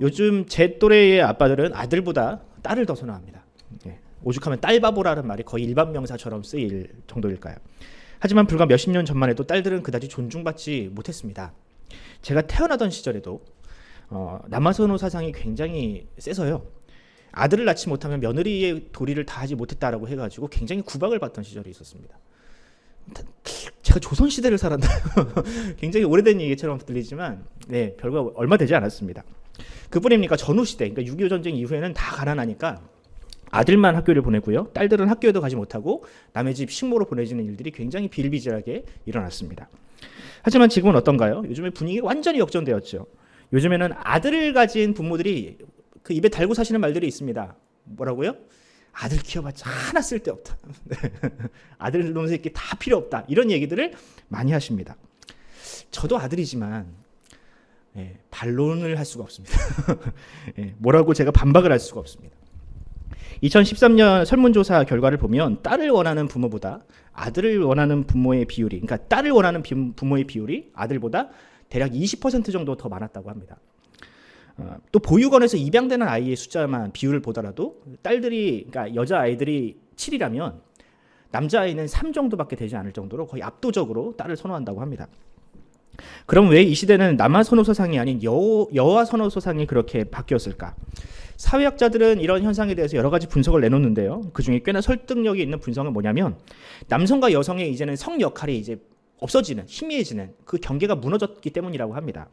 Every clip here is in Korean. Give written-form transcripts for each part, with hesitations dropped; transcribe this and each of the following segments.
요즘 제 또래의 아빠들은 아들보다 딸을 더 선호합니다. 오죽하면 딸바보라는 말이 거의 일반 명사처럼 쓰일 정도일까요? 하지만 불과 몇십 년 전만 해도 딸들은 그다지 존중받지 못했습니다. 제가 태어나던 시절에도 남아선호 사상이 굉장히 세서요. 아들을 낳지 못하면 며느리의 도리를 다하지 못했다라고 해가지고 굉장히 구박을 받던 시절이 있었습니다. 제가 조선시대를 살았나 굉장히 오래된 얘기처럼 들리지만 별거 얼마 되지 않았습니다. 그뿐입니까? 전후시대, 그러니까 6.25 전쟁 이후에는 다 가난하니까 아들만 학교를 보내고요. 딸들은 학교에도 가지 못하고 남의 집 식모로 보내지는 일들이 굉장히 비일비재하게 일어났습니다. 하지만 지금은 어떤가요? 요즘에 분위기가 완전히 역전되었죠. 요즘에는 아들을 가진 부모들이 그 입에 달고 사시는 말들이 있습니다. 뭐라고요? 아들 키워봤자 하나 쓸데없다. 아들 놈 새끼 다 필요 없다. 이런 얘기들을 많이 하십니다. 저도 아들이지만 반론을 할 수가 없습니다. 뭐라고 제가 반박을 할 수가 없습니다. 2013년 설문조사 결과를 보면 딸을 원하는 부모보다 아들을 원하는 부모의 비율이, 그러니까 딸을 원하는 부모의 비율이 아들보다 대략 20% 정도 더 많았다고 합니다. 또 보육원에서 입양되는 아이의 숫자만 비율을 보더라도 딸들이, 그러니까 여자 아이들이 7이라면 남자 아이는 3 정도밖에 되지 않을 정도로 거의 압도적으로 딸을 선호한다고 합니다. 그럼 왜 이 시대는 남아 선호 사상이 아닌 여아 선호 사상이 그렇게 바뀌었을까? 사회학자들은 이런 현상에 대해서 여러 가지 분석을 내놓는데요. 그 중에 꽤나 설득력이 있는 분석은 뭐냐면 남성과 여성의 이제는 성 역할이 이제 없어지는, 희미해지는 그 경계가 무너졌기 때문이라고 합니다.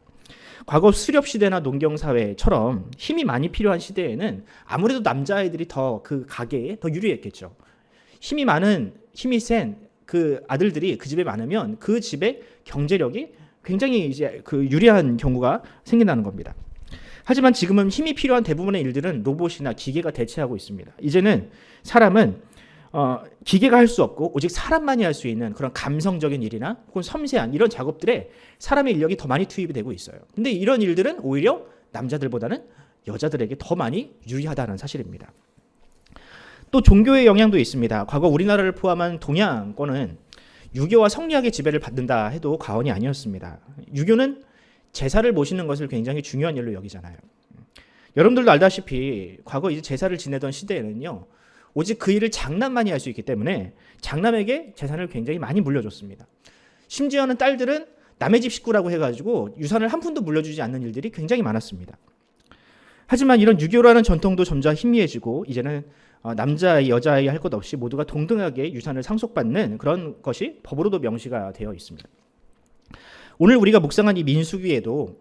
과거 수렵 시대나 농경 사회처럼 힘이 많이 필요한 시대에는 아무래도 남자아이들이 더 그 가게에 더 유리했겠죠. 힘이 센 그 아들들이 그 집에 많으면 그 집의 경제력이 굉장히 이제 그 유리한 경우가 생긴다는 겁니다. 하지만 지금은 힘이 필요한 대부분의 일들은 로봇이나 기계가 대체하고 있습니다. 이제는 사람은 기계가 할 수 없고 오직 사람만이 할 수 있는 그런 감성적인 일이나 혹은 섬세한 이런 작업들에 사람의 인력이 더 많이 투입이 되고 있어요. 근데 이런 일들은 오히려 남자들보다는 여자들에게 더 많이 유리하다는 사실입니다. 또 종교의 영향도 있습니다. 과거 우리나라를 포함한 동양권은 유교와 성리학의 지배를 받는다 해도 과언이 아니었습니다. 유교는 제사를 모시는 것을 굉장히 중요한 일로 여기잖아요. 여러분들도 알다시피 과거 이제 제사를 지내던 시대에는요, 오직 그 일을 장남만이 할 수 있기 때문에 장남에게 재산을 굉장히 많이 물려줬습니다. 심지어는 딸들은 남의 집 식구라고 해가지고 유산을 한 푼도 물려주지 않는 일들이 굉장히 많았습니다. 하지만 이런 유교라는 전통도 점차 희미해지고 이제는 남자아이, 여자아이 할 것 없이 모두가 동등하게 유산을 상속받는 그런 것이 법으로도 명시가 되어 있습니다. 오늘 우리가 묵상한 이 민수기에도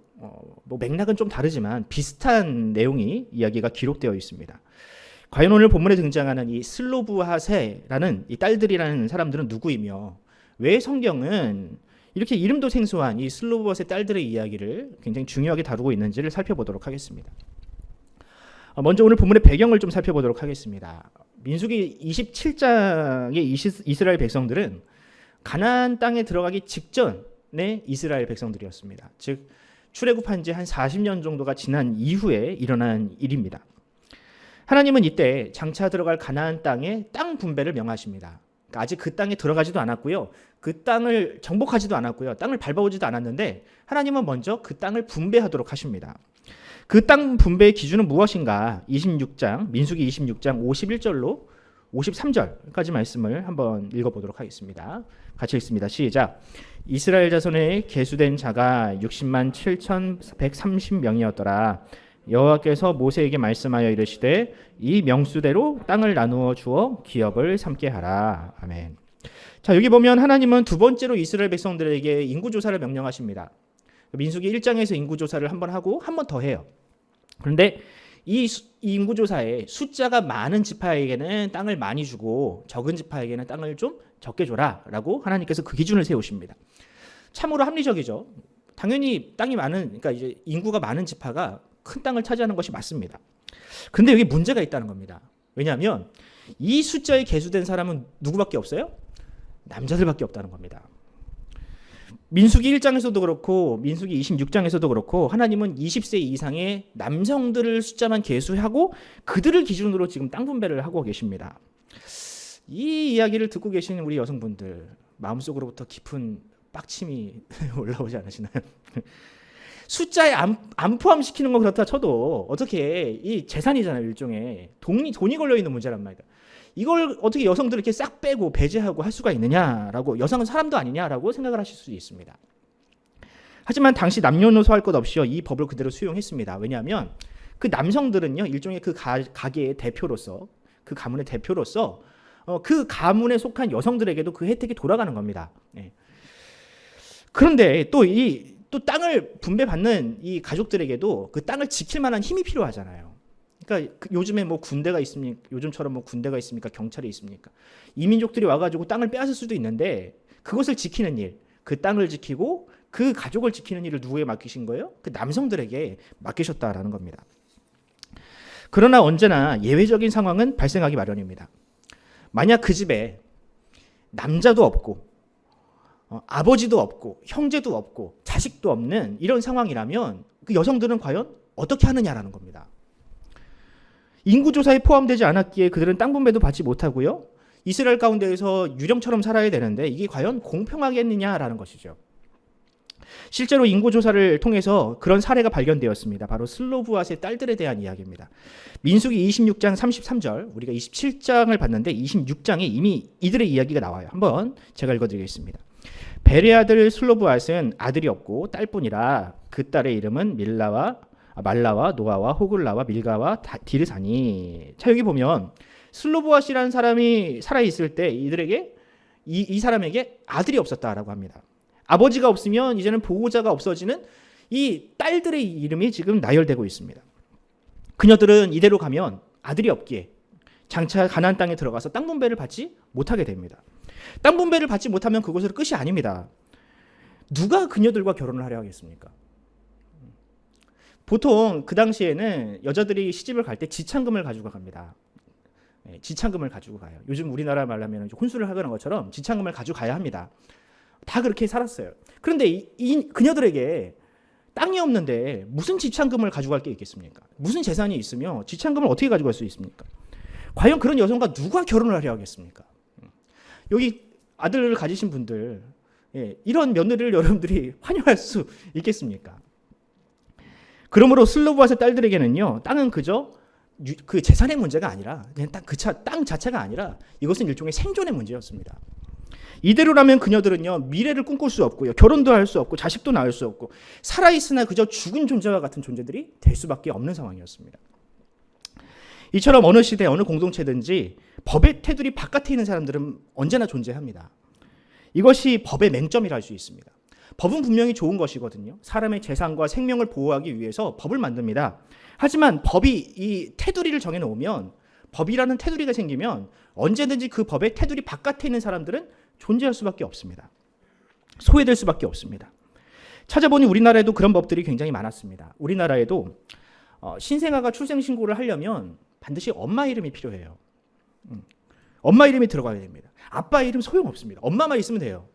뭐 맥락은 좀 다르지만 비슷한 내용이 이야기가 기록되어 있습니다. 과연 오늘 본문에 등장하는 이 슬로브하세라는 이 딸들이라는 사람들은 누구이며 왜 성경은 이렇게 이름도 생소한 이 슬로브하세 딸들의 이야기를 굉장히 중요하게 다루고 있는지를 살펴보도록 하겠습니다. 먼저 오늘 본문의 배경을 좀 살펴보도록 하겠습니다. 민수기 27장의 이스라엘 백성들은 가나안 땅에 들어가기 직전의 이스라엘 백성들이었습니다. 즉 출애굽한 지 한 40년 정도가 지난 이후에 일어난 일입니다. 하나님은 이때 장차 들어갈 가나안 땅에 땅 분배를 명하십니다. 그러니까 아직 그 땅에 들어가지도 않았고요. 그 땅을 정복하지도 않았고요. 땅을 밟아오지도 않았는데 하나님은 먼저 그 땅을 분배하도록 하십니다. 그 땅 분배의 기준은 무엇인가? 민수기 26장 51절로 53절까지 말씀을 한번 읽어보도록 하겠습니다. 같이 읽습니다. 시작. 이스라엘 자손의 계수된 자가 60만 7,130명이었더라. 여호와께서 모세에게 말씀하여 이르시되 이 명수대로 땅을 나누어 주어 기업을 삼게 하라. 아멘. 자, 여기 보면 하나님은 두 번째로 이스라엘 백성들에게 인구조사를 명령하십니다. 민수기 1장에서 인구조사를 한번 하고 한 번 더 해요. 그런데 이 인구조사에 숫자가 많은 지파에게는 땅을 많이 주고 적은 지파에게는 땅을 좀 적게 줘라 라고 하나님께서 그 기준을 세우십니다. 참으로 합리적이죠. 당연히 땅이 많은, 그러니까 이제 인구가 많은 지파가 큰 땅을 차지하는 것이 맞습니다. 그런데 여기 문제가 있다는 겁니다. 왜냐하면 이 숫자에 계수된 사람은 누구밖에 없어요? 남자들밖에 없다는 겁니다. 민수기 1장에서도 그렇고 민수기 26장에서도 그렇고 하나님은 20세 이상의 남성들을 숫자만 계수하고 그들을 기준으로 지금 땅 분배를 하고 계십니다. 이 이야기를 듣고 계시는 우리 여성분들 마음속으로부터 깊은 빡침이 올라오지 않으시나요? 숫자에 안 포함시키는 건 그렇다 쳐도 어떻게 이 재산이잖아요. 일종의 돈이 걸려 있는 문제란 말이다. 이걸 어떻게 여성들을 이렇게 싹 빼고 배제하고 할 수가 있느냐라고, 여성은 사람도 아니냐라고 생각을 하실 수 있습니다. 하지만 당시 남녀노소 할 것 없이요, 이 법을 그대로 수용했습니다. 왜냐하면 그 남성들은요, 일종의 그 가게의 대표로서, 그 가문의 대표로서 그 가문에 속한 여성들에게도 그 혜택이 돌아가는 겁니다. 예. 그런데 또 땅을 분배받는 이 가족들에게도 그 땅을 지킬 만한 힘이 필요하잖아요. 그러니까 요즘에 뭐 군대가 있습니까? 요즘처럼 뭐 군대가 있습니까? 경찰이 있습니까? 이민족들이 와가지고 땅을 빼앗을 수도 있는데 그것을 지키는 일, 그 땅을 지키고 그 가족을 지키는 일을 누구에게 맡기신 거예요? 그 남성들에게 맡기셨다라는 겁니다. 그러나 언제나 예외적인 상황은 발생하기 마련입니다. 만약 그 집에 남자도 없고 아버지도 없고 형제도 없고 자식도 없는 이런 상황이라면 그 여성들은 과연 어떻게 하느냐라는 겁니다. 인구조사에 포함되지 않았기에 그들은 땅 분배도 받지 못하고요, 이스라엘 가운데에서 유령처럼 살아야 되는데 이게 과연 공평하겠느냐라는 것이죠. 실제로 인구조사를 통해서 그런 사례가 발견되었습니다. 바로 슬로브앗의 딸들에 대한 이야기입니다. 민수기 26장 33절, 우리가 27장을 봤는데 26장에 이미 이들의 이야기가 나와요. 한번 제가 읽어드리겠습니다. 벨의 아들 슬로브앗은 아들이 없고 딸뿐이라 그 딸의 이름은 말라와 노아와 호글라와 밀가와 디르사니. 자, 여기 보면 슬로브앗이라는 사람이 살아있을 때 이들에게 이 사람에게 아들이 없었다라고 합니다. 아버지가 없으면 이제는 보호자가 없어지는 이 딸들의 이름이 지금 나열되고 있습니다. 그녀들은 이대로 가면 아들이 없기에 장차 가나안 땅에 들어가서 땅 분배를 받지 못하게 됩니다. 땅 분배를 받지 못하면 그것으로 끝이 아닙니다. 누가 그녀들과 결혼을 하려 하겠습니까? 보통 그 당시에는 여자들이 시집을 갈 때 지창금을 가지고 갑니다. 지창금을 가지고 가요. 요즘 우리나라 말로 하면 혼수를 하는 것처럼 지창금을 가지고 가야 합니다. 다 그렇게 살았어요. 그런데 그녀들에게 땅이 없는데 무슨 지창금을 가져갈 게 있겠습니까? 무슨 재산이 있으며 지창금을 어떻게 가져갈 수 있습니까? 과연 그런 여성과 누가 결혼을 하려 하겠습니까? 여기 아들을 가지신 분들, 이런 며느리를 여러분들이 환영할 수 있겠습니까? 그러므로 슬로브앗의 딸들에게는요, 땅은 그저 그 재산의 문제가 아니라 그냥 땅 자체가 아니라 이것은 일종의 생존의 문제였습니다. 이대로라면 그녀들은요, 미래를 꿈꿀 수 없고요, 결혼도 할 수 없고 자식도 낳을 수 없고 살아있으나 그저 죽은 존재와 같은 존재들이 될 수밖에 없는 상황이었습니다. 이처럼 어느 시대 어느 공동체든지 법의 테두리 바깥에 있는 사람들은 언제나 존재합니다. 이것이 법의 맹점이라 할 수 있습니다. 법은 분명히 좋은 것이거든요. 사람의 재산과 생명을 보호하기 위해서 법을 만듭니다. 하지만 법이 이 테두리를 정해놓으면, 법이라는 테두리가 생기면 언제든지 그 법의 테두리 바깥에 있는 사람들은 존재할 수밖에 없습니다. 소외될 수밖에 없습니다. 찾아보니 우리나라에도 그런 법들이 굉장히 많았습니다. 우리나라에도 신생아가 출생신고를 하려면 반드시 엄마 이름이 필요해요. 엄마 이름이 들어가야 됩니다. 아빠 이름 소용없습니다. 엄마만 있으면 돼요.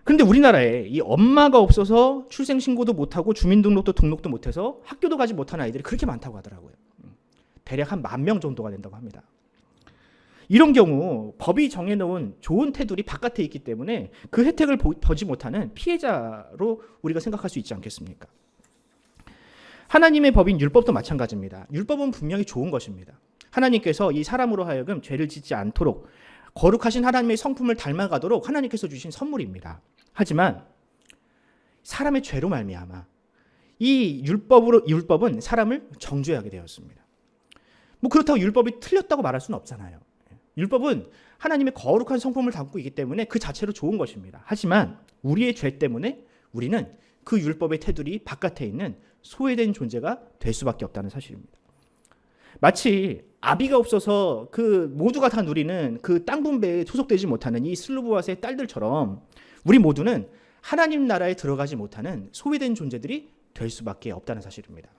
그런데 우리나라에 이 엄마가 없어서 출생신고도 못하고 주민등록도 등록도 못해서 학교도 가지 못하는 아이들이 그렇게 많다고 하더라고요. 대략 한 10,000명 정도가 된다고 합니다. 이런 경우 법이 정해놓은 좋은 테두리 바깥에 있기 때문에 그 혜택을 보지 못하는 피해자로 우리가 생각할 수 있지 않겠습니까? 하나님의 법인 율법도 마찬가지입니다. 율법은 분명히 좋은 것입니다. 하나님께서 이 사람으로 하여금 죄를 짓지 않도록 거룩하신 하나님의 성품을 닮아가도록 하나님께서 주신 선물입니다. 하지만 사람의 죄로 말미암아 이 율법은 사람을 정죄하게 되었습니다. 뭐 그렇다고 율법이 틀렸다고 말할 수는 없잖아요. 율법은 하나님의 거룩한 성품을 담고 있기 때문에 그 자체로 좋은 것입니다. 하지만 우리의 죄 때문에 우리는 그 율법의 테두리 바깥에 있는 소외된 존재가 될 수밖에 없다는 사실입니다. 마치 아비가 없어서 그 모두가 다 누리는 그 땅 분배에 소속되지 못하는 이 슬로브앗의 딸들처럼 우리 모두는 하나님 나라에 들어가지 못하는 소외된 존재들이 될 수밖에 없다는 사실입니다.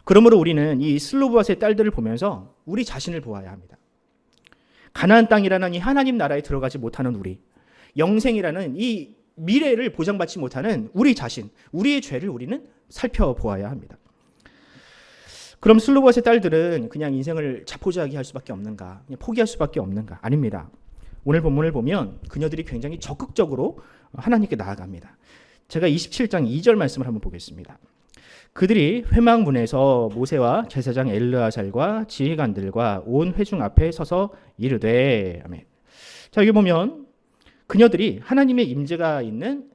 그러므로 우리는 이 슬로브앗의 딸들을 보면서 우리 자신을 보아야 합니다. 가나안 땅이라는 이 하나님 나라에 들어가지 못하는 우리, 영생이라는 이 미래를 보장받지 못하는 우리 자신, 우리의 죄를 우리는 살펴보아야 합니다. 그럼 슬로브앗의 딸들은 그냥 인생을 자포자기 할 수밖에 없는가, 그냥 포기할 수밖에 없는가? 아닙니다. 오늘 본문을 보면 그녀들이 굉장히 적극적으로 하나님께 나아갑니다. 제가 27장 2절 말씀을 한번 보겠습니다. 그들이 회막문에서 모세와 제사장 엘르아살과 지휘관들과 온 회중 앞에 서서 이르되 아멘. 자, 여기 보면 그녀들이 하나님의 임재가 있는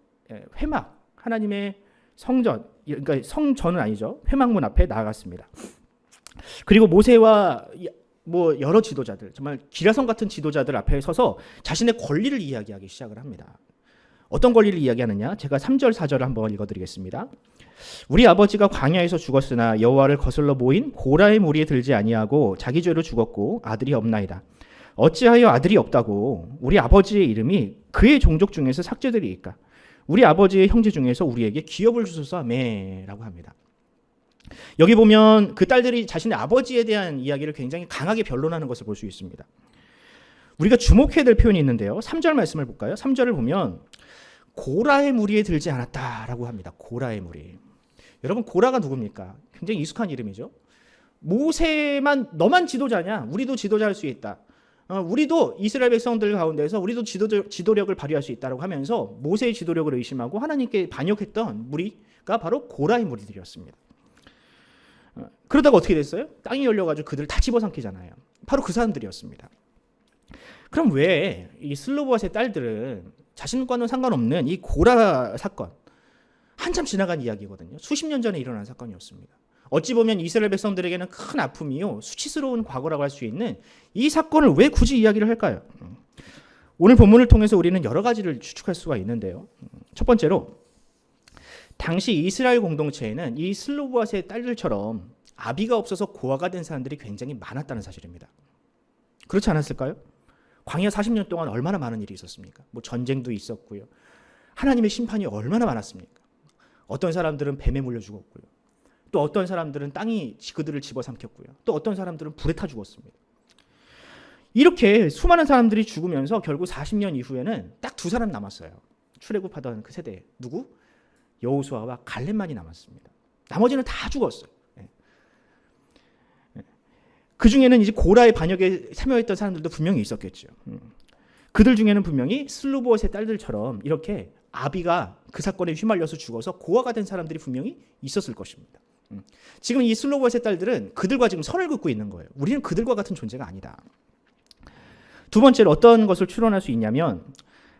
회막, 하나님의 성전, 그러니까 성전은 아니죠. 회막문 앞에 나아갔습니다. 그리고 모세와 뭐 여러 지도자들, 정말 기라성 같은 지도자들 앞에 서서 자신의 권리를 이야기하기 시작을 합니다. 어떤 권리를 이야기하느냐? 제가 3절 4절을 한번 읽어드리겠습니다. 우리 아버지가 광야에서 죽었으나 여호와를 거슬러 모인 고라의 무리에 들지 아니하고 자기 죄로 죽었고 아들이 없나이다. 어찌하여 아들이 없다고? 우리 아버지의 이름이 그의 종족 중에서 삭제되리이까? 우리 아버지의 형제 중에서 우리에게 기업을 주소서 아멘라고 합니다. 여기 보면 그 딸들이 자신의 아버지에 대한 이야기를 굉장히 강하게 변론하는 것을 볼 수 있습니다. 우리가 주목해야 될 표현이 있는데요. 3절 말씀을 볼까요? 3절을 보면 고라의 무리에 들지 않았다라고 합니다. 고라의 무리. 여러분, 고라가 누굽니까? 굉장히 익숙한 이름이죠. 모세만, 너만 지도자냐? 우리도 지도자 할 수 있다. 우리도 이스라엘 백성들 가운데서 우리도 지도력을 발휘할 수 있다고 하면서 모세의 지도력을 의심하고 하나님께 반역했던 무리가 바로 고라의 무리들이었습니다. 그러다가 어떻게 됐어요? 땅이 열려가지고 그들을 다 집어삼키잖아요. 바로 그 사람들이었습니다. 그럼 왜 이 슬로보아스의 딸들은 자신과는 상관없는 이 고라 사건, 한참 지나간 이야기거든요. 수십 년 전에 일어난 사건이었습니다. 어찌 보면 이스라엘 백성들에게는 큰 아픔이요, 수치스러운 과거라고 할 수 있는 이 사건을 왜 굳이 이야기를 할까요? 오늘 본문을 통해서 우리는 여러 가지를 추측할 수가 있는데요. 첫 번째로 당시 이스라엘 공동체에는 이 슬로보아스의 딸들처럼 아비가 없어서 고아가 된 사람들이 굉장히 많았다는 사실입니다. 그렇지 않았을까요? 광야 40년 동안 얼마나 많은 일이 있었습니까? 뭐 전쟁도 있었고요. 하나님의 심판이 얼마나 많았습니까? 어떤 사람들은 뱀에 물려 죽었고요. 또 어떤 사람들은 땅이 그들을 집어삼켰고요. 또 어떤 사람들은 불에 타 죽었습니다. 이렇게 수많은 사람들이 죽으면서 결국 40년 이후에는 딱 두 사람 남았어요. 출애굽하던 그 세대에. 누구? 여호수아와 갈렙만이 남았습니다. 나머지는 다 죽었어요. 그 중에는 이제 고라의 반역에 참여했던 사람들도 분명히 있었겠죠. 그들 중에는 분명히 슬로보아스의 딸들처럼 이렇게 아비가 그 사건에 휘말려서 죽어서 고아가 된 사람들이 분명히 있었을 것입니다. 지금 이 슬로보아스의 딸들은 그들과 지금 선을 긋고 있는 거예요. 우리는 그들과 같은 존재가 아니다. 두 번째로 어떤 것을 추론할 수 있냐면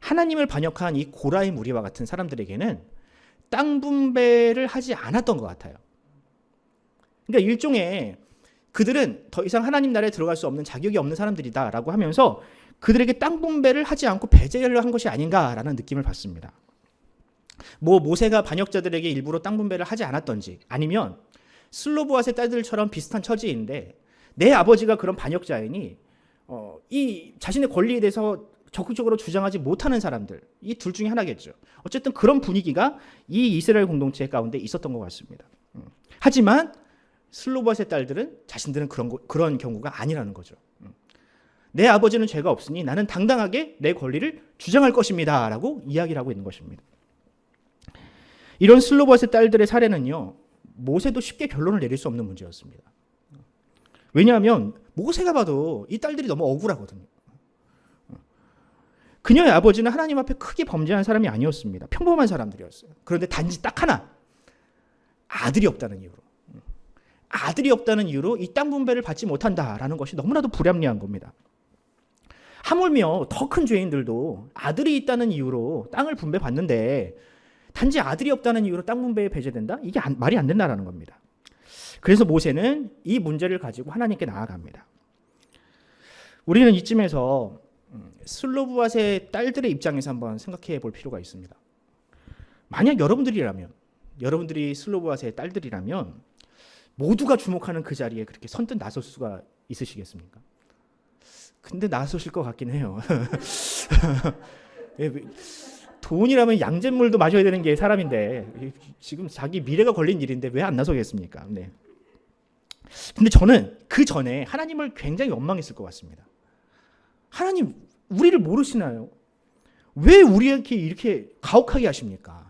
하나님을 반역한 이 고라의 무리와 같은 사람들에게는 땅 분배를 하지 않았던 것 같아요. 그러니까 일종의 그들은 더 이상 하나님 나라에 들어갈 수 없는 자격이 없는 사람들이다라고 하면서 그들에게 땅 분배를 하지 않고 배제를 한 것이 아닌가라는 느낌을 받습니다. 뭐 모세가 반역자들에게 일부러 땅 분배를 하지 않았던지 아니면 슬로보아스의 딸들처럼 비슷한 처지인데 내 아버지가 그런 반역자이니 이 자신의 권리에 대해서 적극적으로 주장하지 못하는 사람들, 이 둘 중에 하나겠죠. 어쨌든 그런 분위기가 이 이스라엘 공동체 가운데 있었던 것 같습니다. 하지만 슬로보아스의 딸들은 자신들은 그런 경우가 아니라는 거죠. 내 아버지는 죄가 없으니 나는 당당하게 내 권리를 주장할 것입니다 라고 이야기를 하고 있는 것입니다. 이런 슬로보아스의 딸들의 사례는요, 모세도 쉽게 결론을 내릴 수 없는 문제였습니다. 왜냐하면 모세가 봐도 이 딸들이 너무 억울하거든요. 그녀의 아버지는 하나님 앞에 크게 범죄한 사람이 아니었습니다. 평범한 사람들이었어요. 그런데 단지 딱 하나, 아들이 없다는 이유로 이 땅 분배를 받지 못한다라는 것이 너무나도 불합리한 겁니다. 하물며 더 큰 죄인들도 아들이 있다는 이유로 땅을 분배받는데 단지 아들이 없다는 이유로 땅 분배에 배제된다? 이게 말이 안 된다라는 겁니다. 그래서 모세는 이 문제를 가지고 하나님께 나아갑니다. 우리는 이쯤에서 슬로보아스의 딸들의 입장에서 한번 생각해 볼 필요가 있습니다. 만약 여러분들이 슬로보아스의 딸들이라면 모두가 주목하는 그 자리에 그렇게 선뜻 나설 수가 있으시겠습니까? 근데 나서실 것 같긴 해요. 돈이라면 양잿물도 마셔야 되는 게 사람인데 지금 자기 미래가 걸린 일인데 왜 안 나서겠습니까? 네. 근데 저는 그 전에 하나님을 굉장히 원망했을 것 같습니다. 하나님, 우리를 모르시나요? 왜 우리에게 이렇게 가혹하게 하십니까?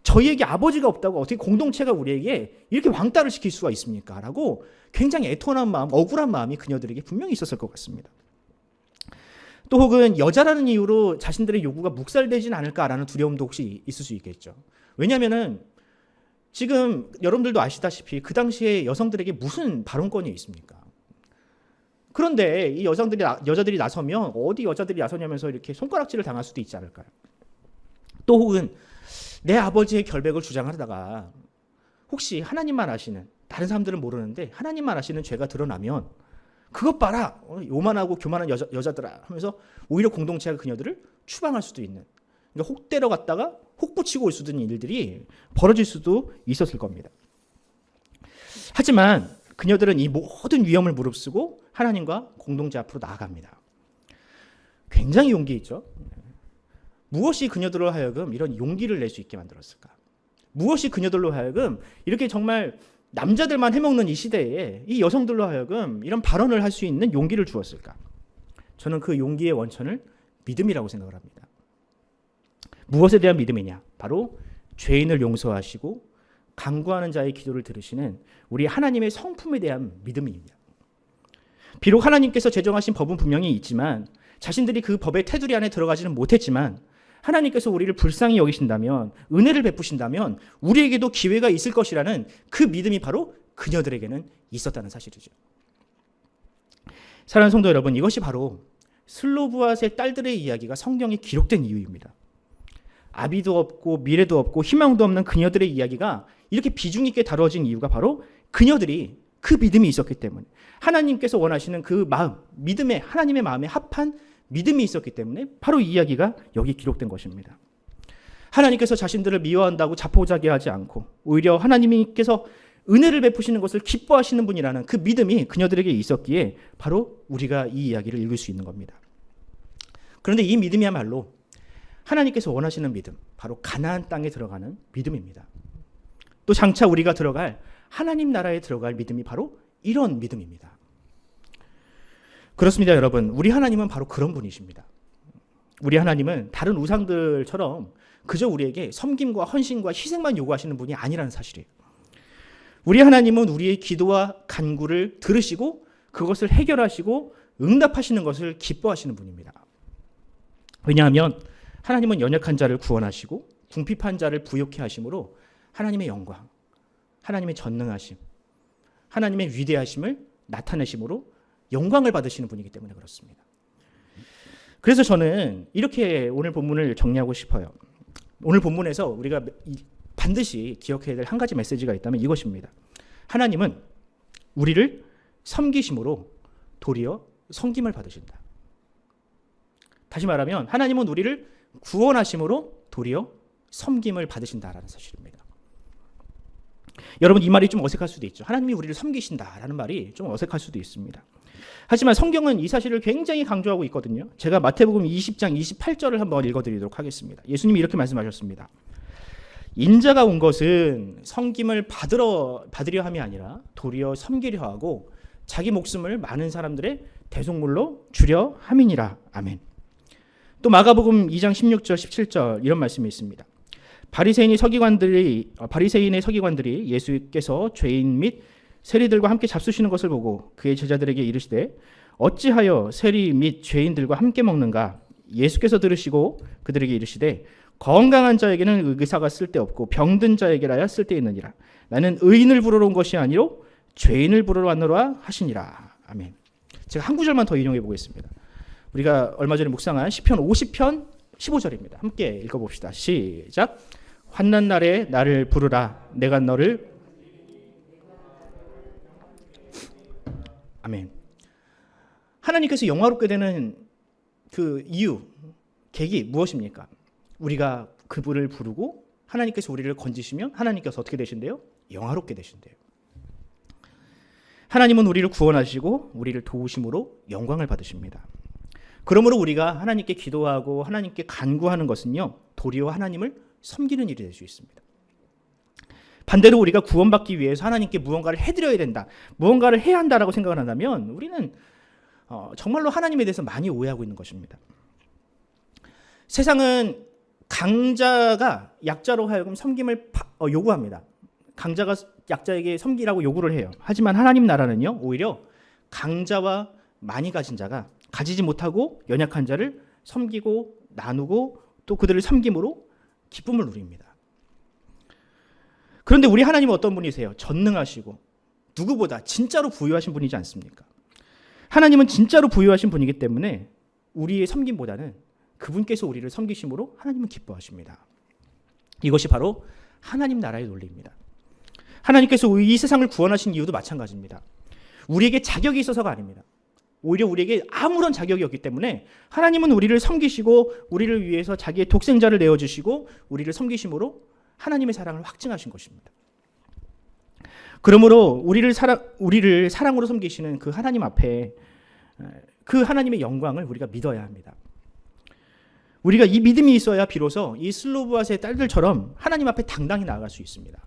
저희에게 아버지가 없다고 어떻게 공동체가 우리에게 이렇게 왕따를 시킬 수가 있습니까? 라고 굉장히 애통한 마음, 억울한 마음이 그녀들에게 분명히 있었을 것 같습니다. 또 혹은 여자라는 이유로 자신들의 요구가 묵살되진 않을까라는 두려움도 혹시 있을 수 있겠죠. 왜냐하면은 지금 여러분들도 아시다시피 그 당시에 여성들에게 무슨 발언권이 있습니까? 그런데 이 여자들이 나서면 어디 여자들이 나서냐면서 이렇게 손가락질을 당할 수도 있지 않을까요? 또 혹은 내 아버지의 결백을 주장하다가 혹시 하나님만 아시는, 다른 사람들은 모르는데 하나님만 아시는 죄가 드러나면 그것 봐라, 요만하고 교만한 여자들아 하면서 오히려 공동체가 그녀들을 추방할 수도 있는, 그러니까 혹 때려갔다가 혹 붙이고 올 수도 있는 일들이 벌어질 수도 있었을 겁니다. 하지만 그녀들은 이 모든 위험을 무릅쓰고 하나님과 공동체 앞으로 나아갑니다. 굉장히 용기 있죠. 무엇이 그녀들로 하여금 이런 용기를 낼 수 있게 만들었을까? 무엇이 그녀들로 하여금 이렇게 정말 남자들만 해먹는 이 시대에 이 여성들로 하여금 이런 발언을 할 수 있는 용기를 주었을까? 저는 그 용기의 원천을 믿음이라고 생각을 합니다. 무엇에 대한 믿음이냐? 바로 죄인을 용서하시고 간구하는 자의 기도를 들으시는 우리 하나님의 성품에 대한 믿음입니다. 비록 하나님께서 제정하신 법은 분명히 있지만 자신들이 그 법의 테두리 안에 들어가지는 못했지만 하나님께서 우리를 불쌍히 여기신다면, 은혜를 베푸신다면 우리에게도 기회가 있을 것이라는 그 믿음이 바로 그녀들에게는 있었다는 사실이죠. 사랑하는 성도 여러분, 이것이 바로 슬로브앗의 딸들의 이야기가 성경에 기록된 이유입니다. 아비도 없고 미래도 없고 희망도 없는 그녀들의 이야기가 이렇게 비중 있게 다뤄진 이유가 바로 그녀들이 그 믿음이 있었기 때문에, 하나님께서 원하시는 그 마음, 믿음의, 하나님의 마음에 합한 믿음이 있었기 때문에 바로 이 이야기가 여기 기록된 것입니다. 하나님께서 자신들을 미워한다고 자포자기하지 않고 오히려 하나님께서 은혜를 베푸시는 것을 기뻐하시는 분이라는 그 믿음이 그녀들에게 있었기에 바로 우리가 이 이야기를 읽을 수 있는 겁니다. 그런데 이 믿음이야말로 하나님께서 원하시는 믿음, 바로 가나안 땅에 들어가는 믿음입니다. 또 장차 우리가 들어갈 하나님 나라에 들어갈 믿음이 바로 이런 믿음입니다. 그렇습니다, 여러분. 우리 하나님은 바로 그런 분이십니다. 우리 하나님은 다른 우상들처럼 그저 우리에게 섬김과 헌신과 희생만 요구하시는 분이 아니라는 사실이에요. 우리 하나님은 우리의 기도와 간구를 들으시고 그것을 해결하시고 응답하시는 것을 기뻐하시는 분입니다. 왜냐하면 하나님은 연약한 자를 구원하시고 궁핍한 자를 부욕해 하심으로 하나님의 영광, 하나님의 전능하심, 하나님의 위대하심을 나타내심으로 영광을 받으시는 분이기 때문에 그렇습니다. 그래서 저는 이렇게 오늘 본문을 정리하고 싶어요. 오늘 본문에서 우리가 반드시 기억해야 될 한 가지 메시지가 있다면 이것입니다. 하나님은 우리를 섬기심으로 도리어 섬김을 받으신다. 다시 말하면 하나님은 우리를 구원하심으로 도리어 섬김을 받으신다라는 사실입니다. 여러분, 이 말이 좀 어색할 수도 있죠. 하나님이 우리를 섬기신다라는 말이 좀 어색할 수도 있습니다. 하지만 성경은 이 사실을 굉장히 강조하고 있거든요. 제가 마태복음 20장 28절을 한번 읽어드리도록 하겠습니다. 예수님이 이렇게 말씀하셨습니다. 인자가 온 것은 섬김을 받으려 함이 아니라 도리어 섬기려 하고 자기 목숨을 많은 사람들의 대속물로 주려 함이니라. 아멘. 또 마가복음 2장 16절 17절 이런 말씀이 있습니다. 바리새인의 서기관들이 예수께서 죄인 및 세리들과 함께 잡수시는 것을 보고 그의 제자들에게 이르시되 어찌하여 세리 및 죄인들과 함께 먹는가? 예수께서 들으시고 그들에게 이르시되 건강한 자에게는 의사가 쓸데없고 병든 자에게라야 쓸데있느니라. 나는 의인을 부르러 온 것이 아니로 죄인을 부르러 왔노라 하시니라. 아멘. 제가 한 구절만 더 인용해 보겠습니다. 우리가 얼마 전에 묵상한 시편 50편 15절입니다. 함께 읽어봅시다. 시작. 환난 날에 나를 부르라. 내가 너를 아멘. 하나님께서 영화롭게 되는 그 이유, 계기 무엇입니까? 우리가 그분을 부르고 하나님께서 우리를 건지시면 하나님께서 어떻게 되신대요? 영화롭게 되신대요. 하나님은 우리를 구원하시고 우리를 도우심으로 영광을 받으십니다. 그러므로 우리가 하나님께 기도하고 하나님께 간구하는 것은요, 도리어 하나님을 섬기는 일이 될 수 있습니다. 반대로 우리가 구원받기 위해서 하나님께 무언가를 해드려야 된다, 무언가를 해야 한다라고 생각을 한다면 우리는 정말로 하나님에 대해서 많이 오해하고 있는 것입니다. 세상은 강자가 약자로 하여금 섬김을 요구합니다. 강자가 약자에게 섬기라고 요구를 해요. 하지만 하나님 나라는요, 오히려 강자와 많이 가진 자가 가지지 못하고 연약한 자를 섬기고 나누고 또 그들을 섬김으로 기쁨을 누립니다. 그런데 우리 하나님은 어떤 분이세요? 전능하시고 누구보다 진짜로 부유하신 분이지 않습니까? 하나님은 진짜로 부유하신 분이기 때문에 우리의 섬김보다는 그분께서 우리를 섬기심으로 하나님은 기뻐하십니다. 이것이 바로 하나님 나라의 논리입니다. 하나님께서 이 세상을 구원하신 이유도 마찬가지입니다. 우리에게 자격이 있어서가 아닙니다. 오히려 우리에게 아무런 자격이 없기 때문에 하나님은 우리를 섬기시고 우리를 위해서 자기의 독생자를 내어주시고 우리를 섬기심으로 하나님의 사랑을 확증하신 것입니다. 그러므로 우리를 사랑으로 섬기시는 그 하나님 앞에 그 하나님의 영광을 우리가 믿어야 합니다. 우리가 이 믿음이 있어야 비로소 이 슬로브앗의 딸들처럼 하나님 앞에 당당히 나아갈 수 있습니다.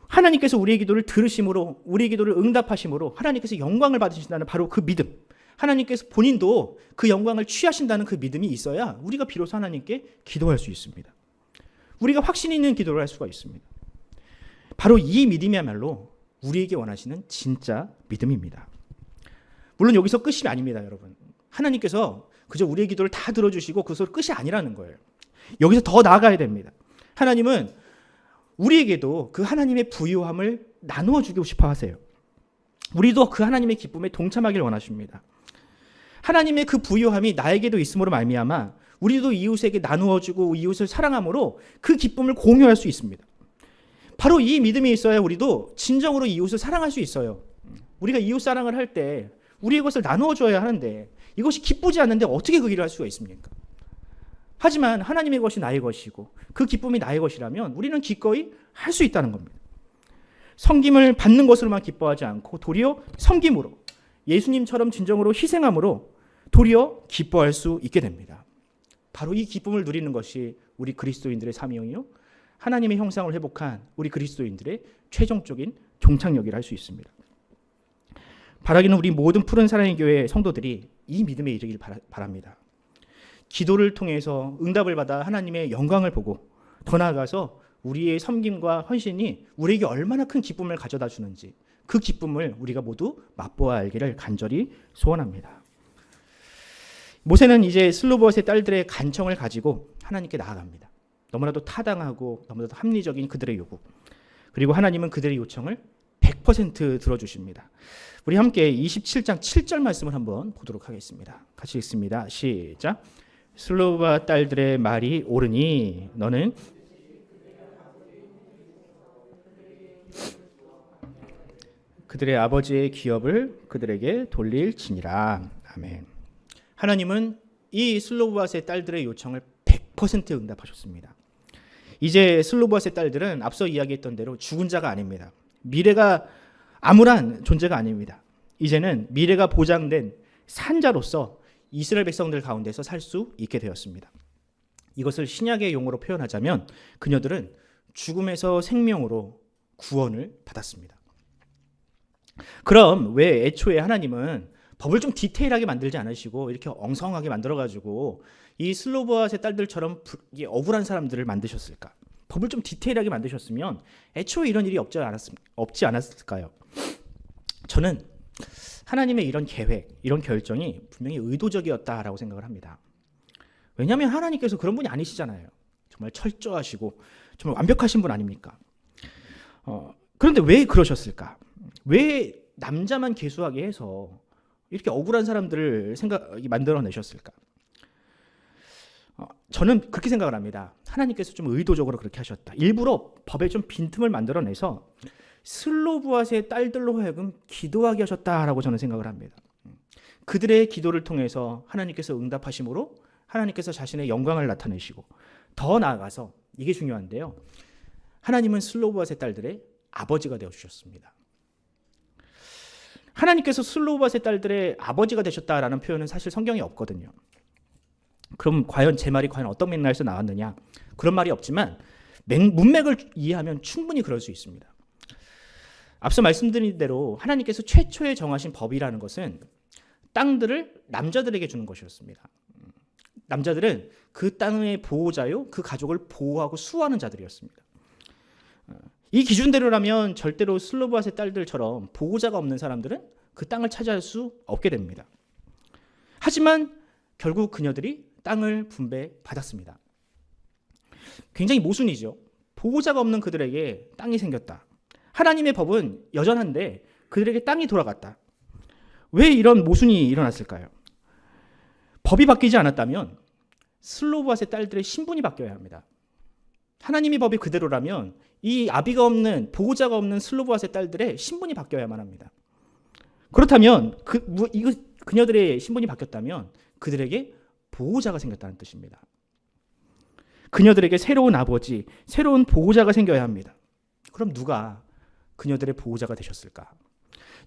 하나님께서 우리의 기도를 들으심으로 우리의 기도를 응답하심으로 하나님께서 영광을 받으신다는 바로 그 믿음, 하나님께서 본인도 그 영광을 취하신다는 그 믿음이 있어야 우리가 비로소 하나님께 기도할 수 있습니다. 우리가 확신 있는 기도를 할 수가 있습니다. 바로 이 믿음이야말로 우리에게 원하시는 진짜 믿음입니다. 물론 여기서 끝이 아닙니다, 여러분. 하나님께서 그저 우리의 기도를 다 들어주시고 그것으로 끝이 아니라는 거예요. 여기서 더 나아가야 됩니다. 하나님은 우리에게도 그 하나님의 부유함을 나누어 주고 싶어 하세요. 우리도 그 하나님의 기쁨에 동참하길 원하십니다. 하나님의 그 부유함이 나에게도 있음으로 말미암아 우리도 이웃에게 나누어 주고 이웃을 사랑함으로 그 기쁨을 공유할 수 있습니다. 바로 이 믿음이 있어야 우리도 진정으로 이웃을 사랑할 수 있어요. 우리가 이웃 사랑을 할 때 우리의 것을 나누어 줘야 하는데 이것이 기쁘지 않는데 어떻게 그 일을 할 수가 있습니까? 하지만 하나님의 것이 나의 것이고 그 기쁨이 나의 것이라면 우리는 기꺼이 할 수 있다는 겁니다. 섬김을 받는 것으로만 기뻐하지 않고 도리어 섬김으로 예수님처럼 진정으로 희생함으로 도리어 기뻐할 수 있게 됩니다. 바로 이 기쁨을 누리는 것이 우리 그리스도인들의 사명이요, 하나님의 형상을 회복한 우리 그리스도인들의 최종적인 종착역이라 할 수 있습니다. 바라기는 우리 모든 푸른 사랑의 교회 성도들이 이 믿음에 이르길 바랍니다. 기도를 통해서 응답을 받아 하나님의 영광을 보고 더 나아가서 우리의 섬김과 헌신이 우리에게 얼마나 큰 기쁨을 가져다 주는지 그 기쁨을 우리가 모두 맛보아 알기를 간절히 소원합니다. 모세는 이제 슬로브앗의 딸들의 간청을 가지고 하나님께 나아갑니다. 너무나도 타당하고 너무나도 합리적인 그들의 요구, 그리고 하나님은 그들의 요청을 100% 들어주십니다. 우리 함께 27장 7절 말씀을 한번 보도록 하겠습니다. 같이 읽습니다. 시작. 슬로브앗 딸들의 말이 옳으니 너는 그들의 아버지의 기업을 그들에게 돌릴지니라. 아멘. 하나님은 이 슬로브앗의 딸들의 요청을 100% 응답하셨습니다. 이제 슬로브앗의 딸들은 앞서 이야기했던 대로 죽은 자가 아닙니다. 미래가 암울한 존재가 아닙니다. 이제는 미래가 보장된 산자로서 이스라엘 백성들 가운데서 살 수 있게 되었습니다. 이것을 신약의 용어로 표현하자면 그녀들은 죽음에서 생명으로 구원을 받았습니다. 그럼 왜 애초에 하나님은 법을 좀 디테일하게 만들지 않으시고 이렇게 엉성하게 만들어가지고 이 슬로브앗의 딸들처럼 억울한 사람들을 만드셨을까? 법을 좀 디테일하게 만드셨으면 애초에 이런 일이 없지 않았을까요? 저는 하나님의 이런 계획, 이런 결정이 분명히 의도적이었다라고 생각을 합니다. 왜냐하면 하나님께서 그런 분이 아니시잖아요. 정말 철저하시고 정말 완벽하신 분 아닙니까? 그런데 왜 그러셨을까? 왜 남자만 계수하게 해서 이렇게 억울한 사람들을 만들어내셨을까? 저는 그렇게 생각을 합니다. 하나님께서 좀 의도적으로 그렇게 하셨다. 일부러 법에 좀 빈틈을 만들어내서 슬로브앗의 딸들로 하여금 기도하게 하셨다라고 저는 생각을 합니다. 그들의 기도를 통해서 하나님께서 응답하심으로 하나님께서 자신의 영광을 나타내시고 더 나아가서 이게 중요한데요. 하나님은 슬로브앗의 딸들의 아버지가 되어주셨습니다. 하나님께서 슬로브앗의 딸들의 아버지가 되셨다라는 표현은 사실 성경에 없거든요. 그럼 과연 제 말이 과연 어떤 맥락에서 나왔느냐? 그런 말이 없지만 문맥을 이해하면 충분히 그럴 수 있습니다. 앞서 말씀드린 대로 하나님께서 최초에 정하신 법이라는 것은 땅들을 남자들에게 주는 것이었습니다. 남자들은 그 땅의 보호자요, 그 가족을 보호하고 수호하는 자들이었습니다. 이 기준대로라면 절대로 슬로브앗의 딸들처럼 보호자가 없는 사람들은 그 땅을 차지할 수 없게 됩니다. 하지만 결국 그녀들이 땅을 분배받았습니다. 굉장히 모순이죠. 보호자가 없는 그들에게 땅이 생겼다. 하나님의 법은 여전한데 그들에게 땅이 돌아갔다. 왜 이런 모순이 일어났을까요? 법이 바뀌지 않았다면 슬로보앗의 딸들의 신분이 바뀌어야 합니다. 하나님의 법이 그대로라면 이 아비가 없는, 보호자가 없는 슬로보앗의 딸들의 신분이 바뀌어야만 합니다. 그렇다면 그녀들의 신분이 바뀌었다면 그들에게 보호자가 생겼다는 뜻입니다. 그녀들에게 새로운 아버지, 새로운 보호자가 생겨야 합니다. 그럼 누가 그녀들의 보호자가 되셨을까?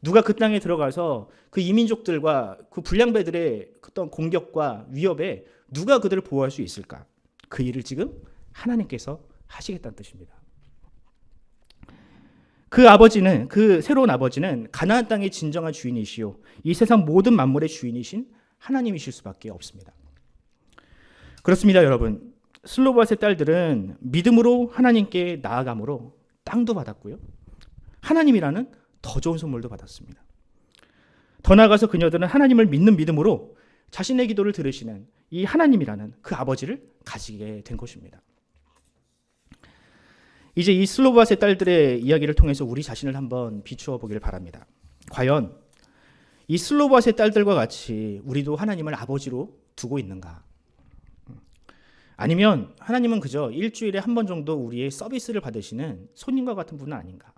누가 그 땅에 들어가서 그 이민족들과 그 불량배들의 어떤 공격과 위협에 누가 그들을 보호할 수 있을까? 그 일을 지금 하나님께서 하시겠다는 뜻입니다. 그 새로운 아버지는 가나안 땅의 진정한 주인이시요 이 세상 모든 만물의 주인이신 하나님이실 수밖에 없습니다. 그렇습니다, 여러분. 슬로보앗의 딸들은 믿음으로 하나님께 나아감으로 땅도 받았고요. 하나님이라는 더 좋은 선물도 받았습니다. 더 나아가서 그녀들은 하나님을 믿는 믿음으로 자신의 기도를 들으시는 이 하나님이라는 그 아버지를 가지게 된 것입니다. 이제 이 슬로보앗의 딸들의 이야기를 통해서 우리 자신을 한번 비추어 보기를 바랍니다. 과연 이 슬로보앗의 딸들과 같이 우리도 하나님을 아버지로 두고 있는가? 아니면 하나님은 그저 일주일에 한 번 정도 우리의 서비스를 받으시는 손님과 같은 분은 아닌가?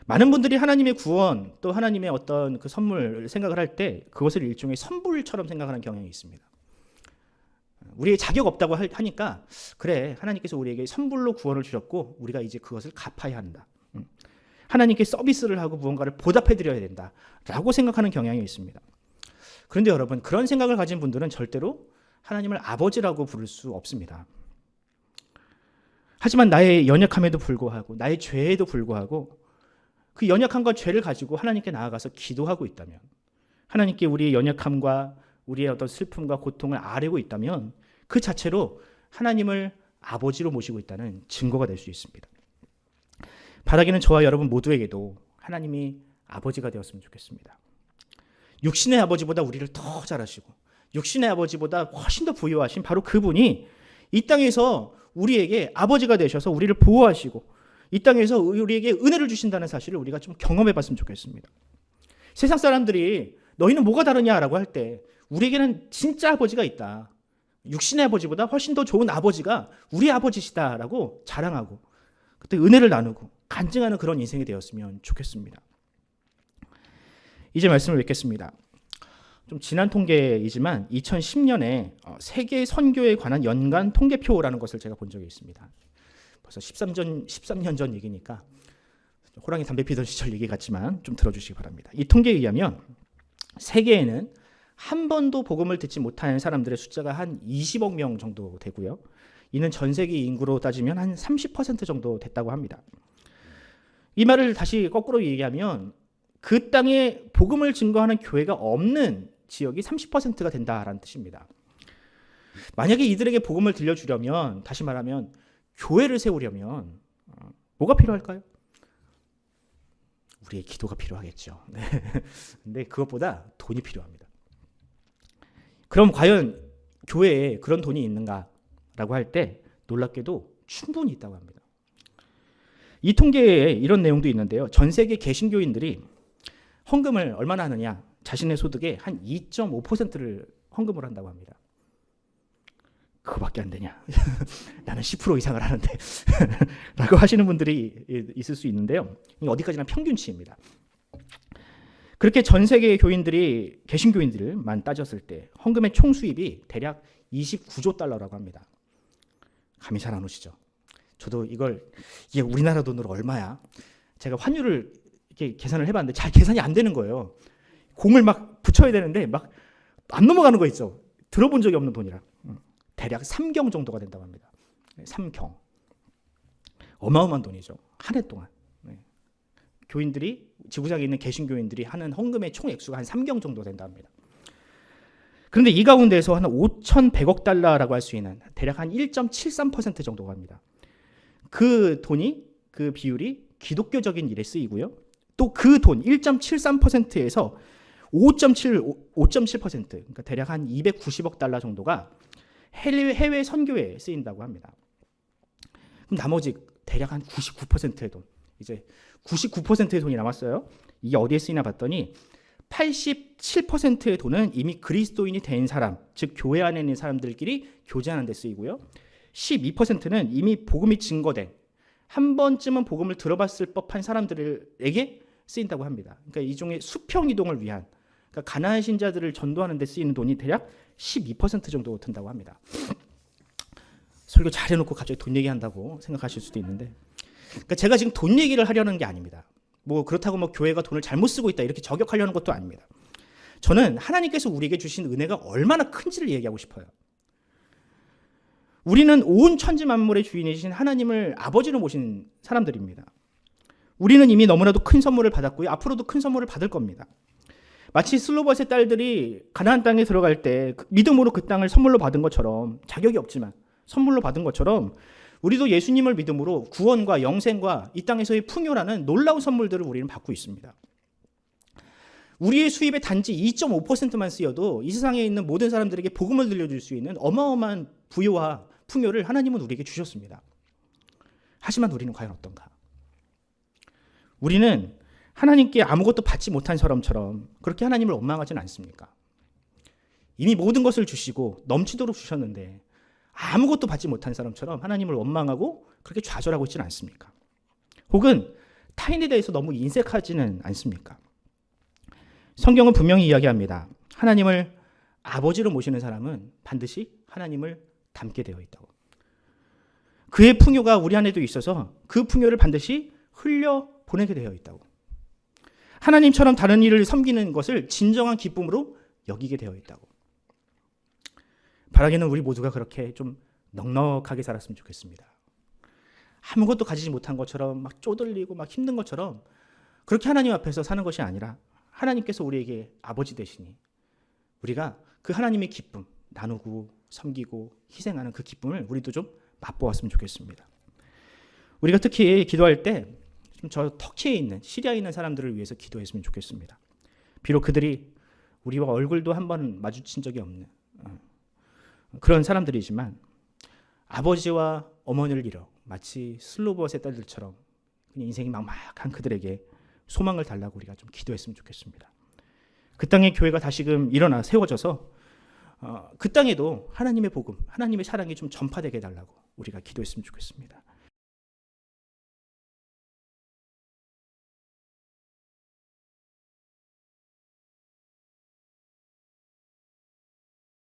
많은 분들이 하나님의 구원 또 하나님의 어떤 그 선물 생각을 할 때 그것을 일종의 선불처럼 생각하는 경향이 있습니다. 우리의 자격 없다고 하니까 그래, 하나님께서 우리에게 선불로 구원을 주셨고 우리가 이제 그것을 갚아야 한다. 하나님께 서비스를 하고 무언가를 보답해 드려야 된다라고 생각하는 경향이 있습니다. 그런데 여러분, 그런 생각을 가진 분들은 절대로 하나님을 아버지라고 부를 수 없습니다. 하지만 나의 연약함에도 불구하고 나의 죄에도 불구하고 그 연약함과 죄를 가지고 하나님께 나아가서 기도하고 있다면, 하나님께 우리의 연약함과 우리의 어떤 슬픔과 고통을 아뢰고 있다면 그 자체로 하나님을 아버지로 모시고 있다는 증거가 될 수 있습니다. 바라기는 저와 여러분 모두에게도 하나님이 아버지가 되었으면 좋겠습니다. 육신의 아버지보다 우리를 더 잘하시고 육신의 아버지보다 훨씬 더 부유하신 바로 그분이 이 땅에서 우리에게 아버지가 되셔서 우리를 보호하시고 이 땅에서 우리에게 은혜를 주신다는 사실을 우리가 좀 경험해 봤으면 좋겠습니다. 세상 사람들이 너희는 뭐가 다르냐라고 할 때 우리에게는 진짜 아버지가 있다. 육신의 아버지보다 훨씬 더 좋은 아버지가 우리 아버지시다라고 자랑하고 그때 은혜를 나누고 간증하는 그런 인생이 되었으면 좋겠습니다. 이제 말씀을 맺겠습니다. 좀 지난 통계이지만 2010년에 세계 선교에 관한 연간 통계표라는 것을 제가 본 적이 있습니다. 벌써 13년 전 얘기니까 호랑이 담배 피던 시절 얘기 같지만 좀 들어주시기 바랍니다. 이 통계에 의하면 세계에는 한 번도 복음을 듣지 못한 사람들의 숫자가 한 20억 명 정도 되고요. 이는 전 세계 인구로 따지면 한 30% 정도 됐다고 합니다. 이 말을 다시 거꾸로 얘기하면 그 땅에 복음을 증거하는 교회가 없는 지역이 30%가 된다라는 뜻입니다. 만약에 이들에게 복음을 들려주려면, 다시 말하면 교회를 세우려면 뭐가 필요할까요? 우리의 기도가 필요하겠죠. 네. 근데 그것보다 돈이 필요합니다. 그럼 과연 교회에 그런 돈이 있는가라고 할 때 놀랍게도 충분히 있다고 합니다. 이 통계에 이런 내용도 있는데요. 전 세계 개신교인들이 헌금을 얼마나 하느냐? 자신의 소득의 한 2.5%를 헌금을 한다고 합니다. 그거밖에 안 되냐? 나는 10% 이상을 하는데 라고 하시는 분들이 있을 수 있는데요. 어디까지나 평균치입니다. 그렇게 전 세계 교인들이 개신교인들만 따졌을 때 헌금의 총 수입이 대략 29조 달러라고 합니다. 감이 잘 안 오시죠? 저도 이게 우리나라 돈으로 얼마야? 제가 환율을 이렇게 계산을 해봤는데 잘 계산이 안 되는 거예요. 공을 막 붙여야 되는데 막 안 넘어가는 거 있죠. 들어본 적이 없는 돈이라. 대략 3경 정도가 된다고 합니다. 3경. 어마어마한 돈이죠. 한 해 동안. 교인들이, 지구상에 있는 개신교인들이 하는 헌금의 총 액수가 한 3경 정도 된다 합니다. 그런데 이 가운데에서 한 5,100억 달러라고 할 수 있는 대략 한 1.73% 정도가 합니다. 그 돈이, 그 비율이 기독교적인 일에 쓰이고요. 또 그 돈 1.73%에서 5.7%, 그러니까 대략 한 290억 달러 정도가 해외 선교에 쓰인다고 합니다. 그럼 나머지 대략 한 99%의 돈, 이제 99%의 돈이 남았어요. 이게 어디에 쓰이나 봤더니 87%의 돈은 이미 그리스도인이 된 사람, 즉 교회 안에 있는 사람들끼리 교제하는 데 쓰이고요. 12%는 이미 복음이 증거된, 한 번쯤은 복음을 들어봤을 법한 사람들에게 쓰인다고 합니다. 그러니까 이종의 수평 이동을 위한, 그러니까 가나안 신자들을 전도하는 데 쓰이는 돈이 대략 12% 정도 든다고 합니다. 설교 잘해놓고 갑자기 돈 얘기한다고 생각하실 수도 있는데, 그러니까 제가 지금 돈 얘기를 하려는 게 아닙니다. 뭐 그렇다고 뭐 교회가 돈을 잘못 쓰고 있다 이렇게 저격하려는 것도 아닙니다. 저는 하나님께서 우리에게 주신 은혜가 얼마나 큰지를 얘기하고 싶어요. 우리는 온 천지 만물의 주인이신 하나님을 아버지로 모신 사람들입니다. 우리는 이미 너무나도 큰 선물을 받았고요. 앞으로도 큰 선물을 받을 겁니다. 마치 슬로봇의 딸들이 가나안 땅에 들어갈 때 믿음으로 그 땅을 선물로 받은 것처럼, 자격이 없지만 선물로 받은 것처럼 우리도 예수님을 믿음으로 구원과 영생과 이 땅에서의 풍요라는 놀라운 선물들을 우리는 받고 있습니다. 우리의 수입의 단지 2.5%만 쓰여도 이 세상에 있는 모든 사람들에게 복음을 들려줄 수 있는 어마어마한 부요와 풍요를 하나님은 우리에게 주셨습니다. 하지만 우리는 과연 어떤가? 우리는 하나님께 아무것도 받지 못한 사람처럼 그렇게 하나님을 원망하지는 않습니까? 이미 모든 것을 주시고 넘치도록 주셨는데 아무것도 받지 못한 사람처럼 하나님을 원망하고 그렇게 좌절하고 있지는 않습니까? 혹은 타인에 대해서 너무 인색하지는 않습니까? 성경은 분명히 이야기합니다. 하나님을 아버지로 모시는 사람은 반드시 하나님을 닮게 되어 있다고. 그의 풍요가 우리 안에도 있어서 그 풍요를 반드시 흘려 보내게 되어 있다고. 하나님처럼 다른 이를 섬기는 것을 진정한 기쁨으로 여기게 되어 있다고. 바라기는 우리 모두가 그렇게 좀 넉넉하게 살았으면 좋겠습니다. 아무것도 가지지 못한 것처럼 막 쪼들리고 막 힘든 것처럼 그렇게 하나님 앞에서 사는 것이 아니라 하나님께서 우리에게 아버지 되시니 우리가 그 하나님의 기쁨, 나누고 섬기고 희생하는 그 기쁨을 우리도 좀 맛보았으면 좋겠습니다. 우리가 특히 기도할 때 좀 저 터키에 있는, 시리아에 있는 사람들을 위해서 기도했으면 좋겠습니다. 비록 그들이 우리와 얼굴도 한 번 마주친 적이 없는 그런 사람들이지만 아버지와 어머니를 잃어 마치 슬로봇의 딸들처럼 그냥 인생이 막막한 그들에게 소망을 달라고 우리가 좀 기도했으면 좋겠습니다. 그 땅의 교회가 다시금 일어나 세워져서 그 땅에도 하나님의 복음, 하나님의 사랑이 좀 전파되게 해달라고 우리가 기도했으면 좋겠습니다.